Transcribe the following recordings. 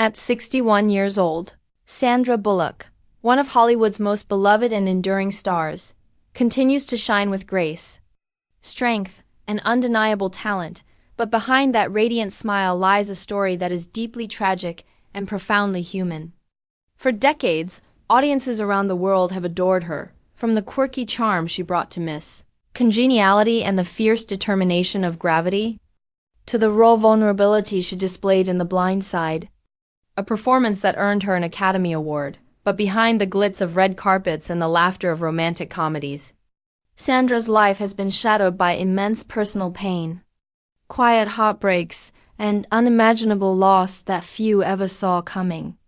At 61 years old, Sandra Bullock, one of Hollywood's most beloved and enduring stars, continues to shine with grace, strength, and undeniable talent, but behind that radiant smile lies a story that is deeply tragic and profoundly human. For decades, audiences around the world have adored her, from the quirky charm she brought to Miss Congeniality and the fierce determination of Gravity, to the raw vulnerability she displayed in The Blind Side, a performance that earned her an Academy Award. But behind the glitz of red carpets and the laughter of romantic comedies, Sandra's life has been shadowed by immense personal pain, quiet heartbreaks, and unimaginable loss that few ever saw coming.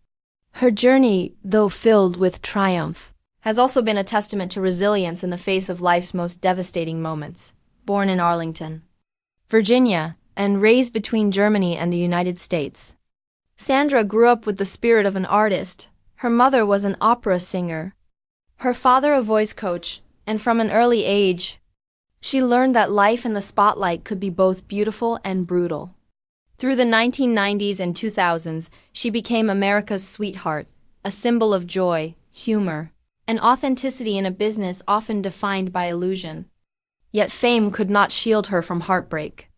Her journey, though filled with triumph, has also been a testament to resilience in the face of life's most devastating moments. Born in Arlington, Virginia, and raised between Germany and the United States, Sandra grew up with the spirit of an artist. Her mother was an opera singer, her father a voice coach, and from an early age, she learned that life in the spotlight could be both beautiful and brutal. Through the 1990s and 2000s, she became America's sweetheart, a symbol of joy, humor, and authenticity in a business often defined by illusion. Yet fame could not shield her from heartbreak.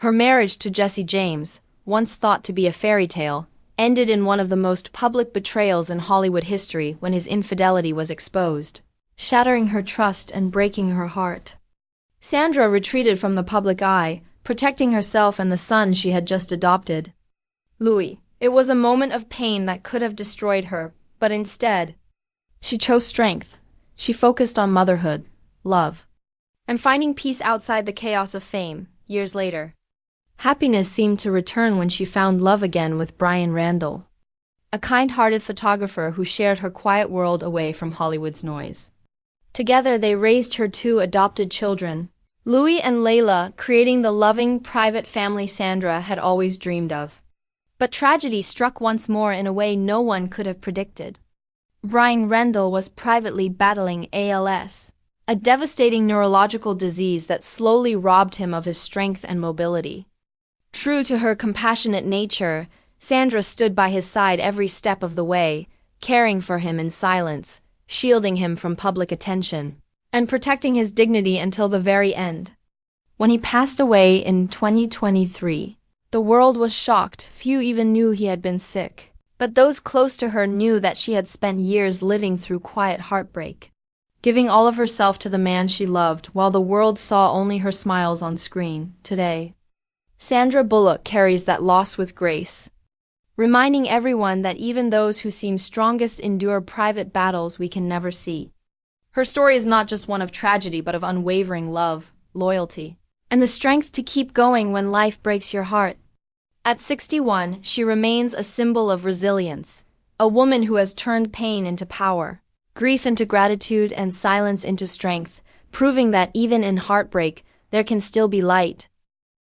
Her marriage to Jesse James, once thought to be a fairy tale, ended in one of the most public betrayals in Hollywood history when his infidelity was exposed, shattering her trust and breaking her heart. Sandra retreated from the public eye, protecting herself and the son she had just adopted, Louis. It was a moment of pain that could have destroyed her, but instead, she chose strength. She focused on motherhood, love, and finding peace outside the chaos of fame. Years later, happiness seemed to return when she found love again with Bryan Randall, a kind-hearted photographer who shared her quiet world away from Hollywood's noise. Together they raised her two adopted children, Louis and Layla, creating the loving, private family Sandra had always dreamed of. But tragedy struck once more in a way no one could have predicted. Bryan Randall was privately battling ALS, a devastating neurological disease that slowly robbed him of his strength and mobility. True to her compassionate nature, Sandra stood by his side every step of the way, caring for him in silence, shielding him from public attention, and protecting his dignity until the very end. When he passed away in 2023, the world was shocked. Few even knew he had been sick. But those close to her knew that she had spent years living through quiet heartbreak, giving all of herself to the man she loved while the world saw only her smiles on screen. Today, Sandra Bullock carries that loss with grace, reminding everyone that even those who seem strongest endure private battles we can never see. Her story is not just one of tragedy but of unwavering love, loyalty, and the strength to keep going when life breaks your heart. At 61, she remains a symbol of resilience, a woman who has turned pain into power, grief into gratitude, and silence into strength, proving that even in heartbreak, there can still be light.